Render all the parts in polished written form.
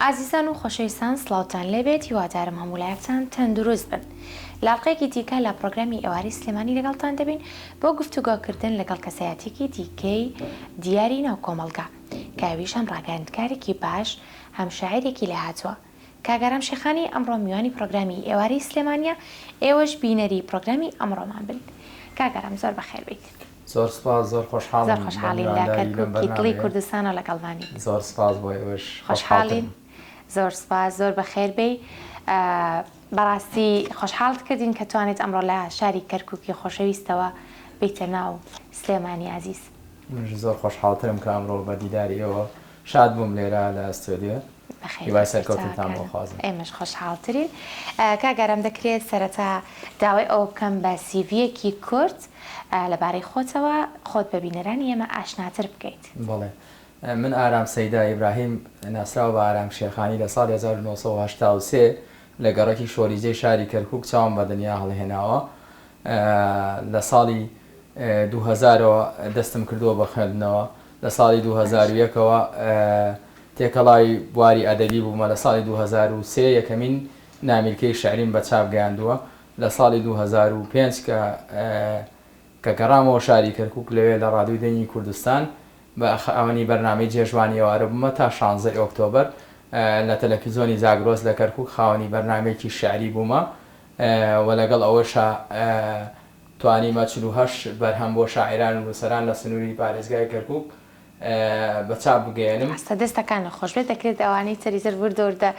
ئازیزان و خۆشەویستان سڵاوتان لێبێت هیوادارم هەموولایەکتان تەندروست بن. لاڵقەیەکی دیکە لە پرۆگرامی ئێواری سلێمانی لەگەڵتان دەبین بۆ گفتوگۆکردن لەگەڵ کەسایەتێکی دیکەی دیاری ناو کۆمەڵگا کاویش هەم ڕاگەاندکارێکی باش هەم شاعیرێکی لە هاتووە. کاگەرام شێخانی ئەمڕۆ میوانی پرۆگرامی ئێواری سلێمانیە، ئێوەش بینەری پرۆگرامی ئەمڕۆمان بن. کاگەرام زۆر بەخێر بیت. زۆر سپاس، زۆر خۆشحاڵین لە کەرکووکی دڵی کوردستانە لەگەڵمانی. زۆر سپاس بۆ ئێوەش خۆشحاڵین. زۆر سپاس، زۆر بەخێر بێ. بەڕاستی خۆشحاڵت کردین کە توانێت ئەمڕۆ لە شاری کەرکووکی خۆشەویستەوە بیتە ناو سلێمانی عزیز. منش زۆر خۆشحاڵترم کە ئەمڕۆ بە دیداری ئێوە شاد بووم لێرە لە ئستۆدیۆ. هیوای سەرکەوتنتان بۆ خوازم. ئێمەش خۆشحاڵترین. کاگەرام دەکرێت سەرەتا داوای ئەوە بکەم بە سیڤیەکی کورت لەبارەی خۆتەوە خۆت بە بینەرانی ئێمە ئاشناتر بکەیت. بەڵێ، من ئارام سەیدا ئیبراهیم ناسراوە بە ئارام شێخانی لە ساڵی 1983 لە گەڕەکی شۆریزەی شاری کەرکووک چاوم بە دنیا هەڵهێناوە. لە ساڵی 2000ەوە دەستم کردووە بە خوێندنەوە. لە ساڵی 2001ەوە تێکەڵای بواری ئەدەبی بوومە. لە ساڵی 2003 یەکەمین نامیلکەی شعریم بە چاپ گەیاندووە. لە ساڵی 2005 کە گەڕامەوە شاری کەرکووک لەوێ لە ڕادیۆی دەنگی کوردستان بە ئەوەنی بەرنامەی جێژوانی ئێوارە بوومە تا 16 ئۆکتۆبەر لە تەلەڤیزۆنی زاگرۆس لە کەرکووک خاوەنی بەرنامەیەکی شعری بوومە و لەگەڵ ئەوەشە توانیمە 48 بەرهەم بۆ شاعران و نووسەران لە سنووری پارێزگای کەرکووک بە چاپ بگەێنم. ئەستا دەستەکان خۆش بێت دەکرێت ئەوانەی تەریزەر وردۆردە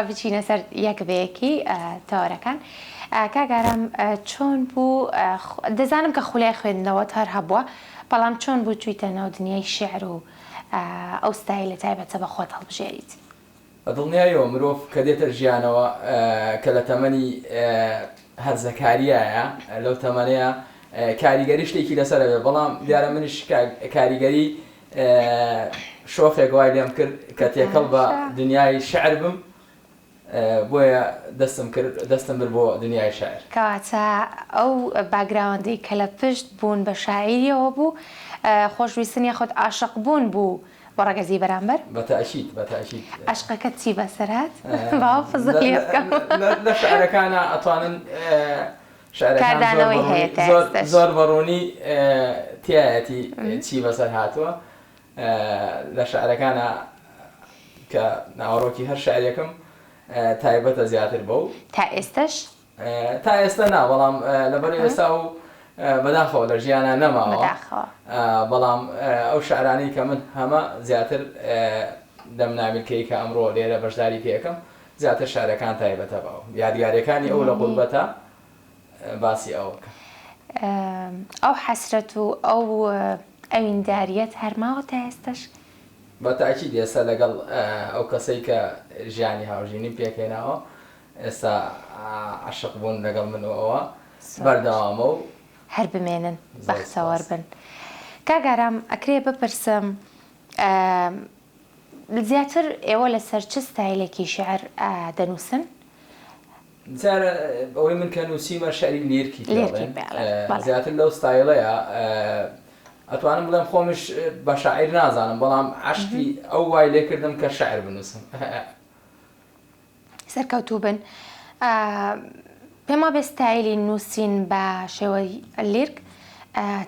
بچینە سەر یەک بەیەکی تەوەرەکان. کاگەرام چۆن بوو؟ دەزانم کە خولای خوێندنەوەت هەر هەبووە، بەڵام چۆن بوو چوویتە ناو دنیای شێعر و ئەو ستایلە تایبەتە بە خۆت هەڵبژێریت؟ دڵنیایەوە مرۆڤ کە دێتە ژیانەوە کە لە تەمەنی هەرزەکاریایە لەو تەمەنەیە کاریگەری شتێکی لەسەرەوێ، بەڵام دیارە منیش کاریگەری شۆخێک وای لێم کرد کە تێکەڵ بە دنیای شعر بم، بۆیە دەستم برد بۆ دنیای شاعر. کەواتە ئەو باگراوەندەی کە لە پشت بوون بە شاعیریەوە بوو، خۆشویستنی خۆت عاشق بوون بوو بۆ ڕەگەزی بەرامبەر؟ بەتەئکید بەتەئکید. عشقەکەت چی بەسەرات؟ باوە فزڵی بکەم. لە شعرەکانە ئەتوانن کاردانەوەی هەیە زۆر بەڕوونی تایەتی چی بەسەر هاتووە. لە شعرەکانە کە ناوەڕۆکی هەر شعرێکم تایبەتە زیاتر بەو تا ئێستش؟ تا ئێستا نا، بەڵام لەبەر ئێستا و بەداخەوە لە ژیانە نەماوە، بەڵام ئەو شعرانەی کە من هەمە زیاتر دەم نامیلکەی کە ئەمڕۆ لێرە بەشداری پێکەم زیاتر شعرەکان تایبەتە بەوە یادگارەکانی ئەو لە قوربەتە باسی ئەوەکە. ئەو حەسرەت و ئەو ئەوینداریەت هەرماوە تا ئێستش؟ بەتەئکید ئێستا لەگەڵ ئەو کەسەی کە ژیانی هاوژینی پێکەێناوە ئێستا عاشق بوون لەگەڵ منەوە بەردەوامە و هەر بمێنن بەختەوەر بن. کاگەرام ئەکرێ بپرسم زیاتر ئێوە لەسەر چ ستایلێکی شعر دەنووسن؟ ئەوەی من کە نووسیمە شعری لیرکی زیاتر لەو ستایلەیە. ئەتوانم بڵێم خۆمش بە شاعیر نازانم، بەڵام عشقی ئەو وای لێکردم کە شعر بنووسم. سەرکەوتوو بن. پێما بێ ستایلی نووسین بە شێوەی لیرک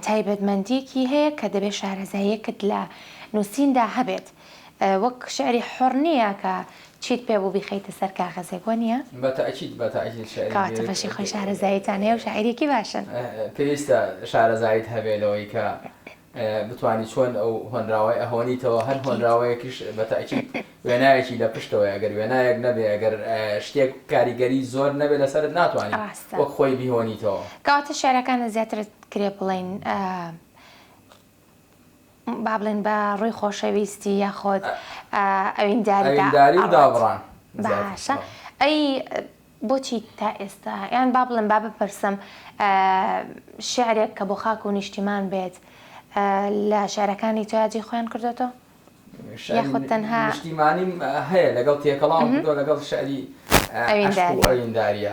تایبەتمەندیەکی هەیە کە دەبێت شارەزاییەکت لە نووسیندا هەبێت، وەک شعری حۆڕ نییە کە چیت پێ بوو بیخەیتە سەر کاغەزێک وە نییە؟ بەتەئکید شعری کەواتە بەشی خۆی شارەزاییتان هەیە و شاعیرێکی باشن. پێویستە شارەزاییت هەبێتەوەی کە بتوانی چۆن ئەو هۆنراوەی ئەهۆنیتەوە. هەر هۆنراوەیەکیش بەتەئکید وێنایەکی لە پشتەوە، ئەگەر وێنایەک نەبێ، ئەگەر شتێک کاریگەری زۆر نەبێ لەسەر ناتوانانی وەک خۆی بیهۆنیتەوە. کەواتە شعرەکانە زیاتر کرێ بڵێن با بڵێن بە ڕووی خۆشەویستی یاخۆت ئەوینداری و دابڕان. باشە. ئەی بۆچی تا ئێستا یان با بڵێن با بپرسم شعرێک کە بۆ خاک و نیشتیمان بێت لە شعرەکانی تۆ یادی خۆیان کردوێتەوە؟ یاخۆت تەنها نیشتیمانیم هەیە لەگەڵ تێکەڵاو کردووە لەگەڵ شعری ئەوینداریە.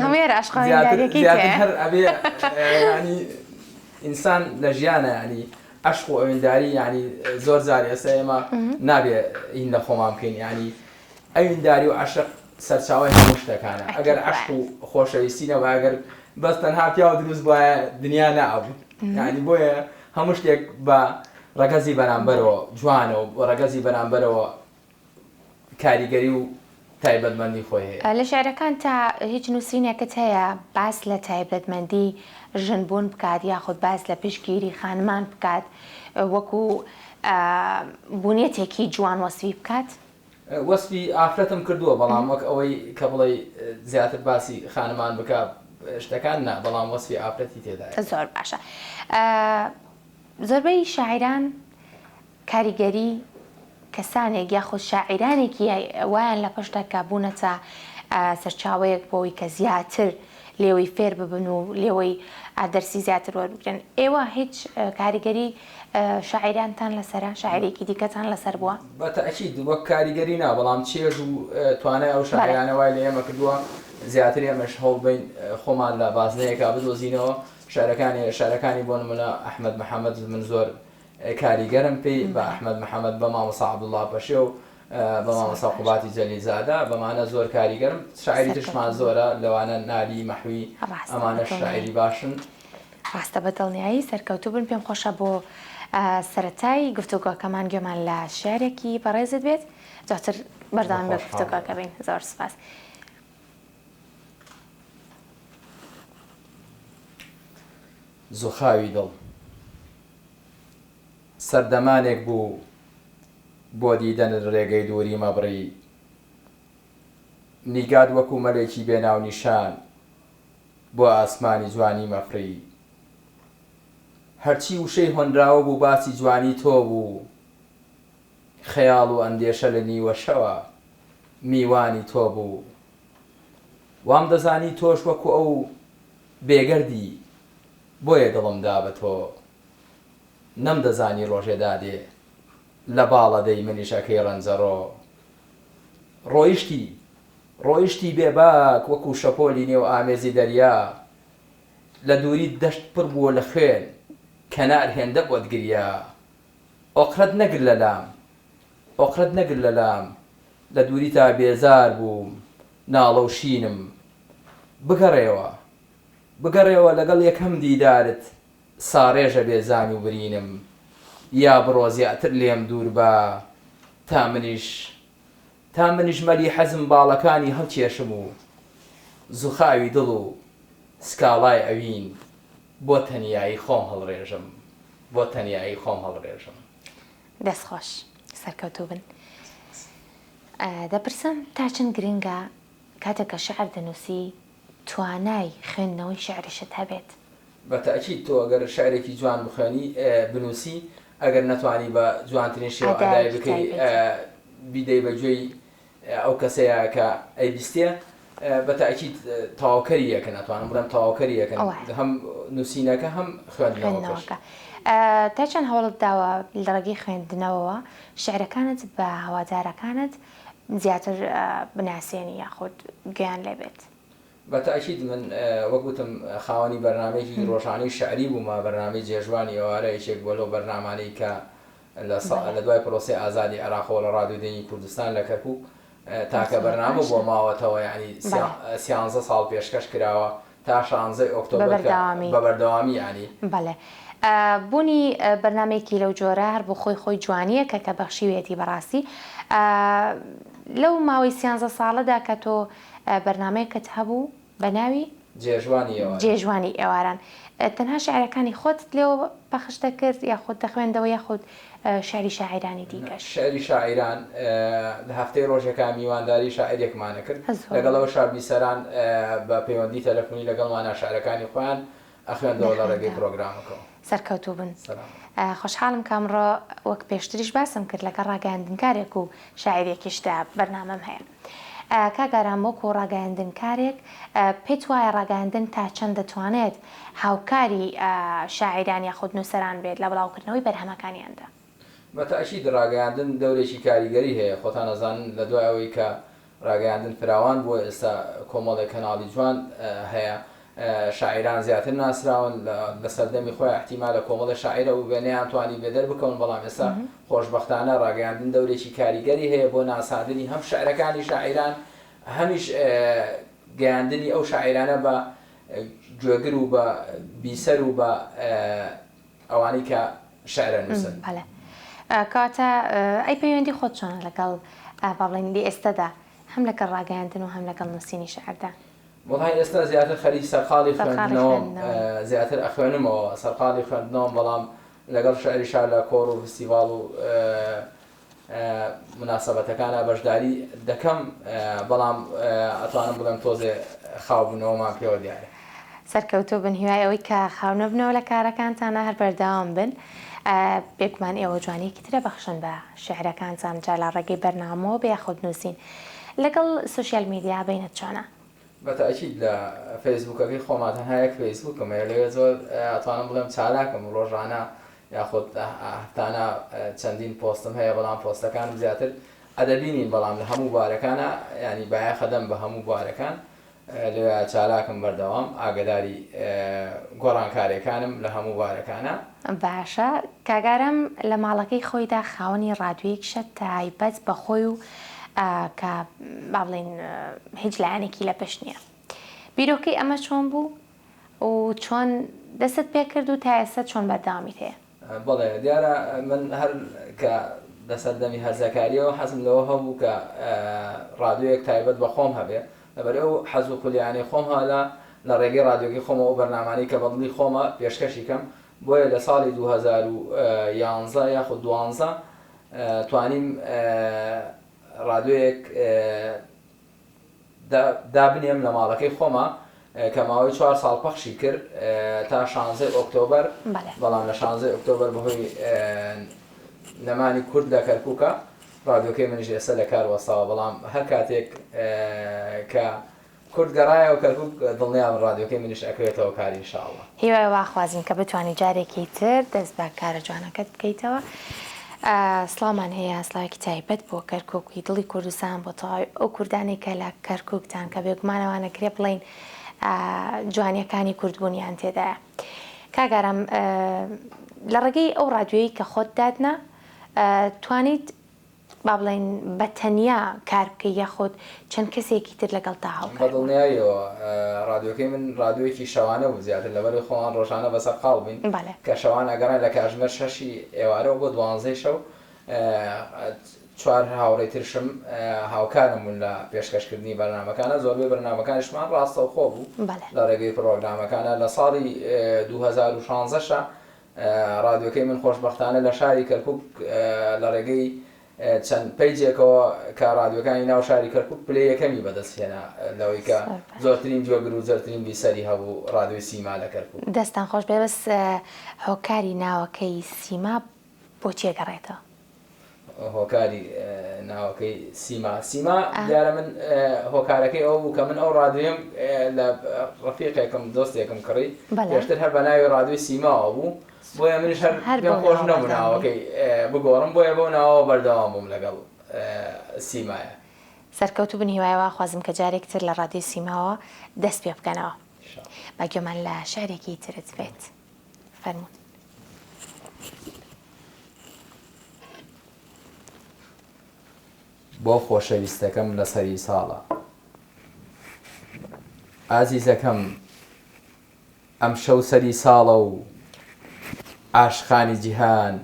هەمووی عشق ئەوینداریەکی هەر ئەبێ ینی ئینسان لە ژیانە ینی عشق و ئەوینداری ینی زۆر جار ئێستا ئێمە نابێ هین لە خۆمان بکەین، ینی ئەوینداری و عاشق سەرچاوی هەموو شتەکانە ئەگەر عاشق و خۆشەویستینەوە ئەگەر بەس تەنها پیاوە دروست بووایە دنیا نەئەبوو یعنی بۆیە هەموو شتێک بە ڕەگەزی بەرامبەرەوە جوانە و ڕەگەزی بەرامبەرەوە کاریگەری و تایبەتمەندی خۆی هەیە. لە شعرەکان تا هیچ نووسینێکت هەیە باس لە تایبەتمەندی ژنبوون بکات یاخود باس لە پشگیری خانمان بکات وەکو بوونیەتێکی جوان وەسفی بکات؟ وەسفی ئافرەتم کردووە بەڵام وەک ئەوەی کە بڵێ زیاتر باسی خانمان بکە شتەکان نا بەڵام وەسفی ئافرەتی تێدایە. زۆر باشە. زۆربەی شاعران کاریگەری کەسانێک یاخود شاعرانێکی وایان لە پشتەکە بوونەتە سەرچاوەیەک بۆەوەی کە زیاتر لێوەی فێر ببن و لێوەی دەرسی زیاتر وەربگرن. ئێوە هیچ کاریگەری شاعرانتان لەسەرە شاعرێکی دیکەتان لەسەر بووە؟ بەتەئکید وەک کاریگەری نا بەڵام چێژ و توانای ئەو شاعرانە وای لە ئێمە کردووە زیاتر ئێمەش هەوڵ بین خۆمان لە بازنەیەکا بدۆزینەوە شارەکانی بۆ نمونە ئەحمەد محەممەد من زۆر کاریگەرم پێی بە ئەحمەد محەممەد بە مامۆستا عەبدوڵڵا پەشێ و بە مامۆستا قوباتی جەلیلزادە بەمانە زۆر کاریگەرم شاعری تشمان زۆرە لەوانە نالی مەحوی ئەمانە شاعری باشن. ڕاستە بەدڵنیایی سەرکەوتوو بن پێم خۆشە بۆ سەرەتای گفتوگۆکەمان گوێمان لە شعرێکی بەڕێزت بێت دواتر بەردەوام بە گفتوگۆکە بین. زۆر سوپاس. زوخاوی دڵ سەردەمانێک بوو بۆ دیدەن ڕێگەی دووری مەبڕی نیگاد وەکو مەلێکی بێناو نیشان بۆ ئاسمانی جوانی مەفری هەرچی وشەی هۆنراوە بوو باسی جوانی تۆ بوو خەیاڵ و ئەندێشە لە نیوە شەوە میوانی تۆ بوو وام دەزانی تۆش وەکو ئەو بێگەردی بۆیە دڵمدا بە تۆ نەمدەزانی ڕۆژێدادێ لە باڵەدەی منیشەکەی ڕەنجەڕۆ ڕۆیشتی بێباک وەکو شەپۆلی نێو ئامێزی دەریا لە دووری دەشت پڕ بووە لە خوێن کەنار هێندە بۆت گریا ئۆقرەت نەگر لە لام لە دووری تا بێزار بووم ناڵە و شینم بگەڕێەوە لەگەڵ یەکەم دیدارت ساڕێژە بێزان و برینم یا بڕۆ زیاتر لێم دوور بە تا منیش مەلی حەزم باڵەکانی هەڵکێشم و زوخاوی دڵ و سکاڵای ئەوین بۆ تەنیایی خۆم هەڵڕێژم. دەستخۆش سەرکەوتوو بن. دەپرسم تا چەند گرنگە کاتێککە شعر دەنووسی توانای خوێندنەوەی شعریشت هەبێت؟ بەتەئکید تۆ ئەگەر شعرێکی جوان بخوێنی بنووسی ئەگەر نەتوانی بە جوانترین شێوە ئەدای بکەی بیدەی بەگوێی ئەو کەسەیە کە ئەیبیستێ بەتەئکید تەواوکەریەکە ناتوانم بڵێم تەواوکەریەکە هەم نووسینەکە هەم خوێندنەوەکە. تا چەند هەوڵت داوە لە ڕێگەی خوێندنەوەوە شعرەکانت بە هەوادارەکانت زیاتر بناسیێنی یاخود گویان لێبێت؟ بەتەئکید من وەکوتم خاوەنی بەرنامەیەکی ڕۆژانەی شعری بوومە بەرنامەی جێژوانی ئێوارە یەکێک بۆ لەو بەرنامانەی کە لە دوای پرۆسی ئازادی عێراقەوە لە ڕادیۆدەنگی کوردستان لە کەرکووک تاکە بەرنامە بۆ ماوەتەوە یعنی 13 ساڵ پێشکەش کراوە تا 16 ئۆکتۆبر بە بەردەوامی ینی. بەڵێ بوونی بەرنمێکی لەو جۆرە هەر بۆ خۆی جوانیە کە بەخشیوێتی بەڕاستی لەو ماوەی 13 ساڵەدا کە تۆ بەرنمەیەکت هەبوو بە ناوی جێژوانی ئێواران تەنها شاعرەکانی خۆت لێەوە پەخشتە کرد یاخود دەخوێندەوە یاخود شعری شاعرانی دیکەش؟ شعری شاعران لە هەفتەی ڕۆژەکە میوانداری شاعرێکمانە کرد لەگەڵەوە شاربیسەران بە پەیوەندی تەلەفۆنی لەگەڵمانە شاعرەکانی خۆیان ئەخوێندەوە لە ڕێگەی پرۆگرامەکەەوە. سەرکەوتوو بن. خۆشحاڵم کامڕۆ وەک پێشتریش باسم کرد لەگە ڕاگەاندنکارێک و شاعرێکیشدا بەرنامەم هەیە. کاگاران وەکو ڕاگەاندنکارێک پێت وایە ڕاگەاندن تا چەند دەتوانێت هاوکاری شاعران یاخود نووسەران بێت لە بڵاوکردنەوەی بەرهەمەکانیاندا؟ بەتەئکید ڕاگەاندن دەورێکی کاریگەری هەیە خۆتان نەزانن لە دوای ئەوەی کە ڕاگەاندن فراوان بۆ ئێستا کۆمەڵێک کەناڵی جوان هەیە شاعران زیاتر ناسراون لە سەردەمی خۆی احتیمالە کۆمەڵە شاعرە و وێنەیان توانی بێدەر بکەون بەڵام ئێستا خۆشبەختانە ڕاگەیاندن دەورێکی کاریگەری هەیە بۆ ناساندنی هەم شعرەکانی شاعران هەمیش گەیاندنی ئەو شاعرانە بە گوێگر و بە بیسەر و بە ئەوانی کە شعرە نووسن. کاتە ئەی پەیوەندی خۆت چۆنە لەگەڵ باڵێنی ئێستادا هەم لەگەڵ ڕاگەیاندن و هەم لەگەڵ نووسینی شعردا؟ وڵای ئێستا زیاتر خەریک سەرقاڵی خوێندنەوەم زیاتر ئەخوێنمەوە سەرقاڵی خوێندنەوەم بەڵام لەگەڵ شعریشا لە کۆڕ و فستیڤاڵ و مناسبەتەکانە بەشداری دەکەم بەڵام ئەتوانم بڵێم تۆزێ خاوبوونەوەمان پێوە دیارە. سەرکەوتۆ بن هیوای ئەوەی کە خاونەبنەوە لە کارەکانتانە هەر بەردەوام بن بێگومان ئێوە جوانێکی ترە بەخشن بە شعرەکانتان جا لە ڕێگەی بەرنامەوە بە یاخود نووسین لەگەڵ سوشیال میدیا بینت چۆنە؟ بەتاکید لە فەیسبووکەکەی خۆمان تەنها یەک فەیسبووکەمە لەوێ زۆر ئەتوانم بڵێم چالاکەم ڕۆژانە یاخود هەفتانە چەندین پۆستم هەیە بەڵام پۆستەکانم زیاتر ئەدەبینین بەڵام لە هەموو بارەکانە ینی بایە خەدەم بە هەموو بارەکان لەوێ چالاکم بەردەوام ئاگداری گۆڕانکاریەکانم لە هەموو بارەکانە. باشە کاگارم لە ماڵەکەی خۆیدا خاوەنی ڕادیۆیەکشە تایبەت بە خۆی و کە با بڵێن هیچ لایەنێکی لە پێش نییە. بیرۆکەی ئەمە چۆن بوو و چۆن دەست پێ کرد و تا ئێستا چۆن بەردەوامیت هەیە؟ بەڵێ دیارە من هەر کە دەسەردەمی هەرزەکاریەوە حەزم لەوە هەبوو کە ڕادیۆیەک تایبەت بە خۆم هەبێ لەبەرەوە حەز و کولیانەی خۆم هەلا لە ڕێگەی ڕادیۆگی خۆمەوە بەرنامانی کە بەدڵی خۆمە پێشکەشی کەم بۆیە لە ساڵی 2011 یاخود 12 توانیم ڕادیۆیەک دابنێم لە ماڵەکەی خۆمە کە ماوەی 4 ساڵ پەخشی کرد تا 16 ئۆکتۆبەر بەڵام لە 16 ئۆکتۆبەر بەهۆی نەمانی کورد لە کەرکووکە ڕادیۆکەی منیش ئێستا لە کار وەستاوە بەڵام هەر کاتێک کە کورد گەڕایە و کەرکووک دڵنیام ڕادیۆکەی منیش ئەکرێتەوە کاری ئینشاءڵڵا. هیوای واخوازین کە بتوانانی جارێکی تر دەست بە کارە جوانەکەت بکەیتەوە. سڵامان هەیە سڵاوێکی تایبەت بۆ کەرکووکی دڵی کوردستان بۆ تەواوی ئەو کوردانێک کە لە کەرکووکتان کە بێگومانەوانە کرێ بڵێن جوانیەکانی کوردبوونیان تێدایە. کاگارم لە ڕێگەی ئەو ڕادیۆیی کە خۆت دادنا توانیت با بڵێن بە تەنیا کار بکەی یاخۆت چەند کەسێکی تر لەگەڵ تا هاوکار بەدڵنیاییەوە ڕادیۆکەی من ڕادیۆیەکی شەوانە بوو زیاتر لەبەری خۆمان ڕۆژانە بەسەر قاڵ بین کە شەوان ئەگەڕای لە کاتژمێر 6 ئێوارەوە بۆ 12 شەو 4 هاوڕێی ترشم هاوکارم بوون لە پێشکەشکردنی بەرنامەکانە زۆربەی بەرنامەکانیشمان ڕاستەوخۆ بوو لە ڕێگەی پرۆگرامەکانە لە ساڵی 2016 ڕادیۆکەی من خۆشبەختانە لە شاری کەرکووک لە ڕێگەی چەند پیجێکەوە کە ڕادیۆکانی ناو شاری کەرکووک پلێ یەکەمی بەدەستهێنا لەوەی کە زۆرترین جۆگر و زۆرترین بیسەری هەبوو ڕادیۆی سیما لە کەرکووک. دەستان خۆش بێ بەس هۆکاری ناوەکەی سیما بۆ چێگەڕێتەوە؟ هۆکاری ناوەکەی سیما دیارە من هۆکارەکەی ئەو بوو کە من ئەو ڕادیۆم لە ڕەفیقێکم دۆستێکم کڕی پێشتر هەر بە ناوی ڕادیۆی سیماوە بوو بۆیە منیش هەر پێم خۆش نەبوو ناوەکەی بگۆڕم بۆیە بۆ ناوەوە بەردەوام بووم لەگەڵ سیمایە. سەرکەوتو بن هیوایەوە خوازم کە جارێک تر لە ڕادیۆی سیماوە دەست پێ بکەنەوە بەگوێمان لە شارێکی ترت بێت. فەرموون. بۆ خۆشەویستەکەم لە سەری ساڵە ئازیزەکەم ئەم شەو سەری ساڵە و عاشقانی جیهان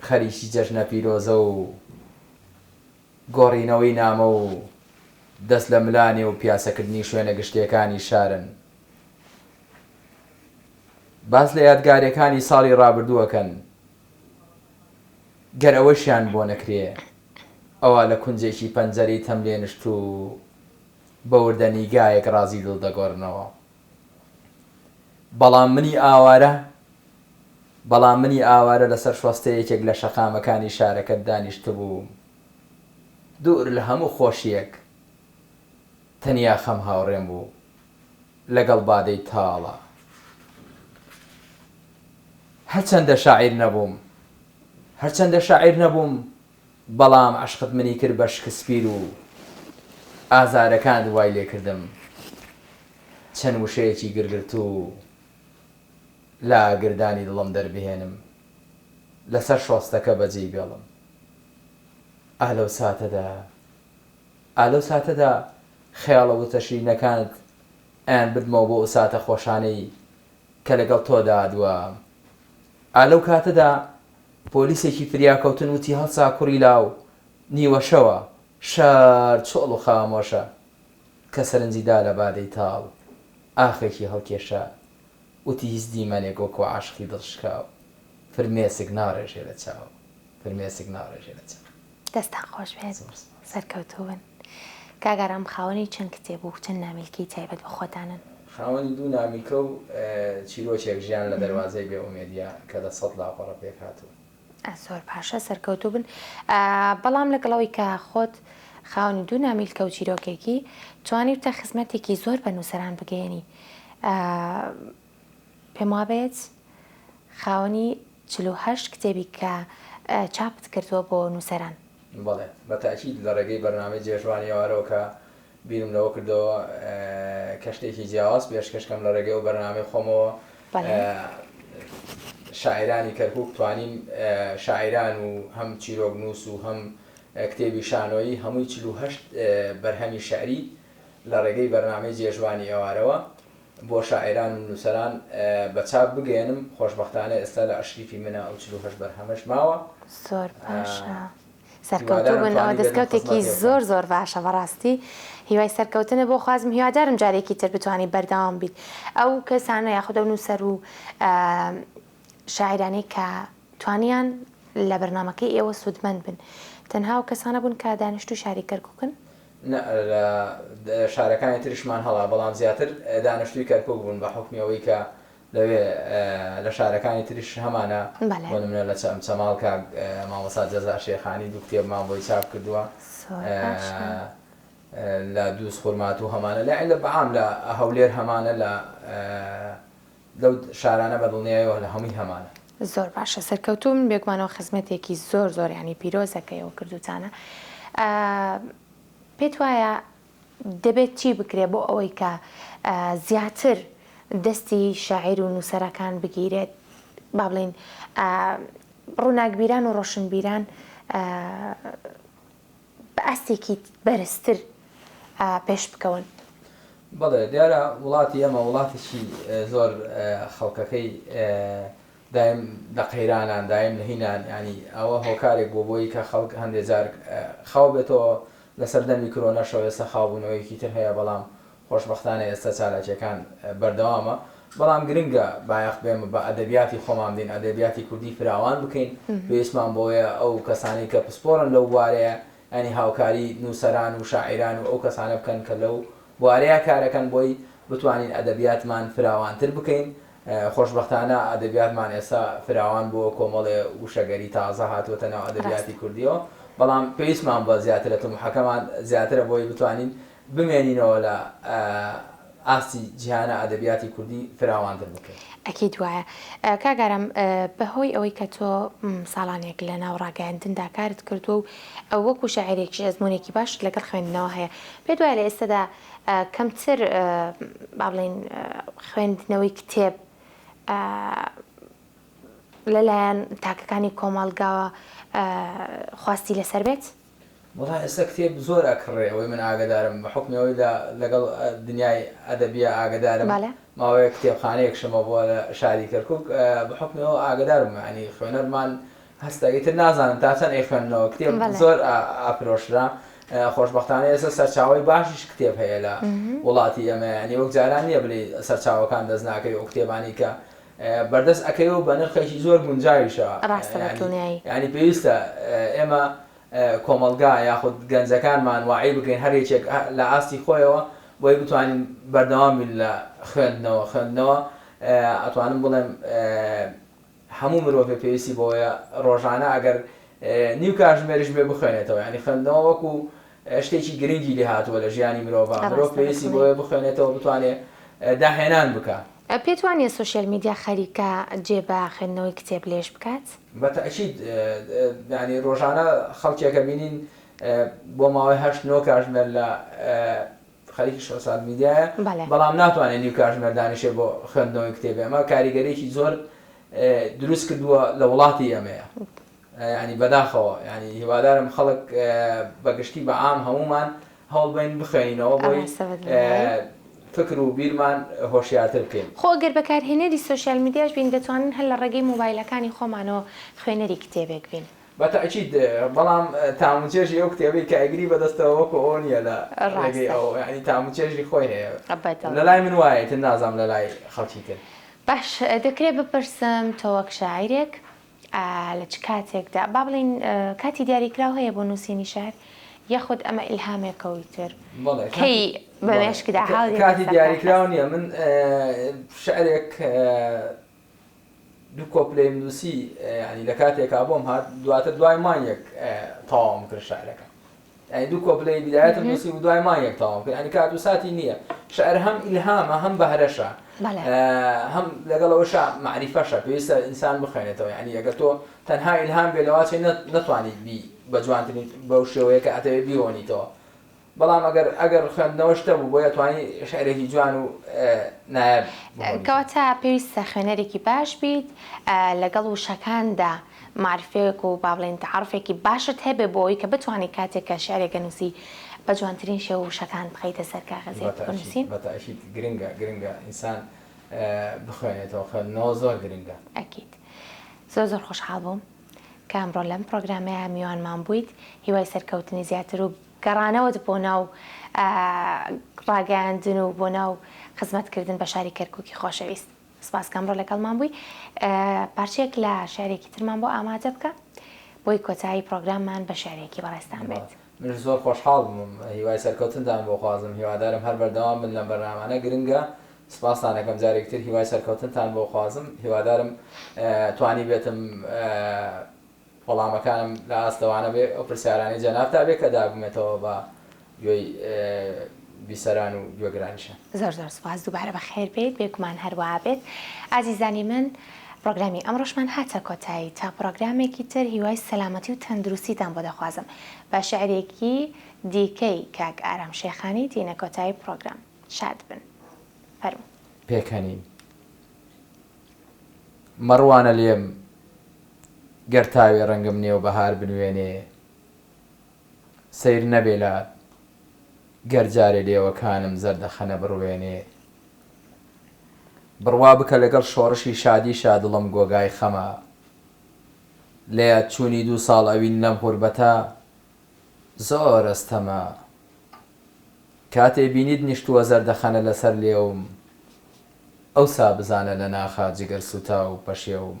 خەریکی جەژنە پیرۆزە و گۆڕینەوەی نامە و دەست لە ملانی و پیاسەکردنی شوێنە گشتیەکانی شارن. باز لە یادگارەکانی ساڵی ڕابردووەکەن گەر ئەوەشیان بۆ نەکرێ ئەوە لە کونجێکی پەنجەری تەملێنشت و بە وردەنیگایەک ڕازی دڵ دەگۆڕنەوە. بەڵام منی ئاوارە لەسەر شوەستەیەکێک لە شەقامەکانی شارەکەت دانیشت بوو دوور لە هەموو خۆشیەک تەنیا خەم هاوڕێم بوو لەگەڵ بادەی تاڵە. هەرچەندە شاعیر نەبووم بەڵام عشقت منی کرد بە شکسپیر و ئازارەکان دوای لێ کردم. چەند وشەیەکی گرگرت و لا گردانی دڵم دەربهێنم لەسەر شۆستەکە بەجێی بێڵم ئالەو ساتەدا خەیاڵە وتەشینەکانت ئەیان بردمەوە بۆ ئەو ساتە خۆشانەی کە لەگەڵ تۆدا دووە ئالەو کاتەدا پۆلیسێکی فریاکەوتن وتی هەڵسا کوڕی لاو نیوەشەوە شار چۆڵ و خامۆشە کە سەرنجیدا لە بادەی تاڵ ئاخێکی هەڵکێشە وتی هیچ دیمەنێک وەکو عاشقی دڵشکاو فرمێسک ناڕێژێ لە چاو فرمێسک ناڕێژێ لە چاو دەستان خۆش بێت سەرکەوتوون کاگەڕام خاوەنی چەند کتێب و چەند نامیلکی تایبەت بە خۆتانن خاوەنی دوو نامیکە و چیرۆکێک ژیان لە دەواازەی بێ ئومێدیا کە لە 100 لاپەڕە پێک هاتووە زۆر پاشە سەرکەوتوو بن بەڵام لەگەڵەوەی کە خۆت خاوەنی دوو نامیلکە و چیرۆکێکی توانی وتە خزمەتێکی زۆر بە نووسەران بگەێنی پێم وابێت خاوەنی 48 کتێبی کە چاپت کردووە بۆ نووسەران بەڵێ بەتاکید لە ڕێگەی بەرنامەی جێژوانی ئەوارەوە کە بیرم لەوە کردەوە کە شتێکی جیاواز پێشکەشکەم لە ڕێگەی و بەرنامەی خۆمەوە شاعرانی کەرکووک توانیم شاعران و هەم چیرۆک نووس و هەم کتێبی شانۆیی هەمووی 48 بەرهەمی شعری لە ڕێگەی بەرنامەی جێژوانی ئەوارەوە بۆ شاعران و نووسەران بە چاپ بگەێنم خۆشبەختانە ئێستا لە ئەشریفی منە ئەو 48 بەرهەمەش ماوە زۆر باشە سەرکەوتوو بن ئەوە دەستکەوتێکی زۆر زۆر باشە بەڕاستی هیوای سەرکەوتنە بۆ خوازم هیوادارم جارێکی تر بتوانانی بەردەوام بیت ئەو کەسانە یاخود ئەو نووسەر و شاعرانەی کە توانیان لە بەرنامەکەی ئێوە سوودمەند بن تەنها و کەسانە بوون کە دانیشت و شاری کەرکووکن شارەکانی تریشمان هەڵا بەڵام زیاتر دانیشتووی کەرکووک بوون بە حکمیەوەی کە لەوێ لە شارەکانی تریش هەمانە بۆ نمونە لە چەماڵ کە مامۆستا جەزا شێخانی دوو کتێبمان بۆی چاپ کردووە لە دووس خورمات و هەمانە لە بەعام لە هەولێر هەمانە لەو شارانە بەدڵنیایەوە لە هەمووی هەمانە زۆر باشە سەرکەوتوم بێگومانەوە خزمەتێکی زۆر زۆر ینی پیرۆزەکەیەوە کردوتانە پێت وایە دەبێت چی بکرێ بۆ ئەوەی کە زیاتر دەستی شاعیر و نووسەرەکان بگیرێت با بڵێن ڕووناکبیران و ڕۆشنبیران بە ئەستێکی بەرزتر پێش بکەون بەڵێ دیارە وڵاتی ئەمە وڵاتێکی زۆر خەڵکەکەی دایم لە قەیرانان دایم لە هینان ینی ئەوە هۆکارێک بۆ بۆی کە خەڵک هەندێک جار خاو بێتەوە لەسەر دەمی کۆرۆنەشەوە ئێستا خاوبوونەوەیەکی تر هەیە بەڵام خۆشبەختانە ئێستا چالاکیەکان بەردەوامە بەڵام گرنگە بایەخ بێمە بە ئەدەبیاتی خۆمان دێن ئەدەبیاتی کوردی فراوان بکەین پێویستمان بۆیە ئەو کەسانی کە پسپۆرن لەو بوارەیە ینی هاوکاری نووسەران و شاعیران و ئەو کەسانە بکەن کە لەو بوارەیە کارەکەن بۆی بتوانین ئەدەبیاتمان فراوانتر بکەین خۆشبەختانە ئەدەبیاتمان ئێستا فراوان بۆ کۆمەڵێ وشەگەری تازە هاتووەتە ناو ئەدەبیاتی کوردیەوە بەڵام پێویستمان بە زیاترەتە محەکەمان زیاترە بۆی بتوانین بمێنینەوە لە ئاستی جیهانە ئەدەبیاتی کوردی فراوانتر بکەین ئەکی دوایە کاگەرم بەهۆی ئەوەی کە تۆ ساڵانێک لە ناو ڕاگەاندندا کارت کردو و ئەو وەکو شاعرێکی ئەزمونێکی باش لەگەڵ خوێندنەوە هەیە پێت وایە لە ئێستادا کەمتر با بڵێن خوێندنەوەی کتێب لەلایەن تاکەکانی کۆمەڵگاوە خواستی لەسەر بێت؟ وڵای ئێستا کتێب زۆر ئەکڕێ ئەوەی من ئاگدارم بە حکمیەوەی لەگەڵ دنیای ئەدەبیە ئاگدارم ماوەیە کتێبخانەیەک شەمە بۆ لە شاری کەرکووک بە حکمیەوە ئاگدارم ینی خوێنەرمان هەستاگەیتر نازانم تا چەند ئەی خوێندنەوە کتێب زۆر ئاپرۆشرا خۆشبەختانە ئێستا سەرچاوی باشیش کتێب هەیە لە وڵاتی ئەمە ینی وەک جاران نییە بڵێ سەرچاوەکان دەست ناکەی ئەو کتێبانی کە بەردەست ئەەکەیەوە بە نرخێکی زۆر گونجاویشە ینی پێویستە ئێمە کۆمەلگا یاخود گەنجەکانمان واعی بکەین هەرێکێک لە ئاستی خۆیەوە بۆی بتوانین بەردەوامی لە خوێندنەوە ئەتوانم بڵێم هەموو مرۆڤ پێویستی بۆیە ڕۆژانە ئەگەر نیو کاتژمێریش بێ بخوێنێتەوە ینی خوێندنەوە وەکو شتێکی گرنگی لێ هاتووە لە ژیانی مرۆڤ مرۆڤ پێویستی بۆیە بخوێنێتەوە بتوانێت داهێنان بکە پێت وانیە سوۆشیال میدیا خەریکە جێ بە خوێندنەوەی کتێب لێش بکات؟ بەتەئکید ینی ڕۆژانە خەڵکێکە بینین بۆ ماوەی 8-9 کاتژمێر لە خەریکی سوسیال میدیایە بەڵام ناتوانێت نیو کاتژمێردانیشێ بۆ خوێندنەوەی کتێبێ ئەمە کاریگەرێکی زۆر دروست کردووە لە وڵاتی ئەمەیە ینی بەداخەوە ینی هیوادارم خەڵک بەگشتی بە عام هەمومان هەوڵ بین بخوێنینەوە بۆی فکر و بیرمان هۆشیارتر بکەین. خۆ گەر بەکارهێنەری سوسیال میدیاش بین دەتوانین هەر لە ڕێگەی مۆبایلەکانی خۆمانەوە خوێنەری کتێبێک بین. بەتەئکید بەڵام تاموچێژی ئەو کتێبەی کە ئەگری بەدەستەوە وەکو ئەو نیە لە ڕێگەی ئەو ینی تاموچێژی خۆی هەیە لە لای من وایە تر نازام لە لای خەڵکی تر. باش دەکرێت بپرسم تۆ وەک شاعیرێک لە چ کاتێکدا با بڵین کاتی دیاریکراو هەیە بۆ نووسینی شار یاخود ئەمە ئیلهامێکەوەی تر کەی بەمێشکدا حاڵی کاتی دیاریکراو نییە من شعرێک دوو کۆپلەی نووسی ینی لە کاتێکا بۆم هات دواتر دوای مانیەک تەواوم کرد شعرەکە ینی دوو کۆپلەی بیدایەتم نووسی و دوای مانیەک تەواوم کرد ینی کات و ساتی نییە شعر هەم ئیلهامە هەم بەهرەشە هەم لەگەڵەوەشە معریفەشە پێویستە ئینسان بخوێنێتەوە ینی ئەگەر تۆ تەنها ئیلهام بێ لەواچی نەتوانیت بی بە جوانترین بەو شێوەیە کە ئەتەوێ بیۆنیتەوە بەڵام ئەگەر خوێندنەوە شتە بوو بۆ یەتوانی شعرێکی جوان و نایب کەواتە پێویستە خوێنەرێکی باش بیت لەگەڵ وشەکاندا معرفێک و با بڵێن تعارفێکی باشت هەبێ بۆ ئەوەی کە بتوانانی کاتێکە شعرێکە نووسی بە جوانترین شێوە وشەکان بخەیتە سەر کاغەزێک بنووسین. بەتەئکید گرنگە ئینسان بخوێنێتەوە خوێندنەوە زۆر گرنگە. ئەکید زۆر خۆشحاڵ بووم کە ئەمڕۆ لەم پرۆگرامەیە میوانمان بوویت هیوای سەرکەوتنی زیاتر و گەڕانەوەت بۆ ناو ڕاگەاندن و بۆ ناو خزمەتکردن بە شاری کەرکووکی خۆشەویست. سپاسکەم ڕۆ لەگەڵمان بووی. پارچێک لە شعرێکی ترمان بۆ ئامادە بکە بۆی کۆتایی پرۆگراممان بە شعرێکی بەڕێستان بێت. من زۆر خۆشحاڵ بووم هیوای سەرکەوتنتان بۆ خوازم هیوادارم هەر بەردەوام بن لەم بەرنامانە گرنگە سپاسانەکەم جارێکتر هیوای سەرکەوتنتان بۆ خوازم هیوادارم توانی بێتم وەڵامەکانم لە ئاستەوانە بێ ئەو پرسیارانی جەنابتا بێ کە دابوومێتەوە بە گوێی بیسەران و گوێگرانیشە. زۆر سپاس دووبارە بەخێر بێت بێگومان هەروەها بێت. ئازیزانی من پرۆگرامی ئەمڕۆشمان هاتە کۆتایی تا پرۆگرامێکی تر هیوای سەلامەتی و تەندروستیتان بۆ دەخوازم بە شعرێکی دیکەی کاک ئارام شێخانی تینە کۆتایی پرۆگرام. شاد بن. فەرموو. پێکەنین مەڕوانە لێم گەر تاوێ ڕەنگم نێو بەهار بنوێنێ سەیر نەبێلات گەر جارێ لێوەکانم زەردەخەنە بڕوێنێ بڕوا بکە لەگەڵ شۆڕشی شادی شادڵم گۆگای خەمە لێیە چوونی 2 ساڵ ئەوین لەم هوربەتە زۆر ئەستەمە کاتێ بینیت نیشتووە زەردەخەنە لەسەر لێوم ئەوسا بزانە لە ناخا جگەر سوتا و پەشێوم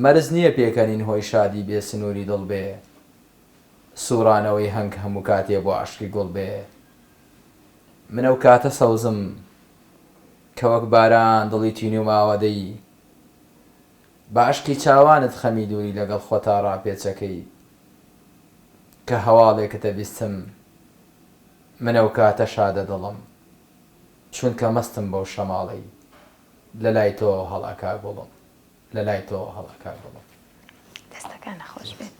مەرز نییە پێکەنین هۆی شادی بێ سنووری دڵ بێ سوورانەوەی هەنگ هەموو کاتێ بۆ عاشقی گوڵ بێ منە و کاتە سەوزم کە وەک باران دڵی تینی و ماوەدەی بە عشقی چاوانت خەمی دووری لەگەڵ خۆتا ڕاپێچەکەی کە هەواڵێکتە بیستم منە و کاتە شادە دڵم چونکە مەستم بەو شەماڵی لە لای تۆ هەڵاکا گوڵم لە لای تۆ هەڵاکا گوڵم. دەستەکان نەخۆش بێت.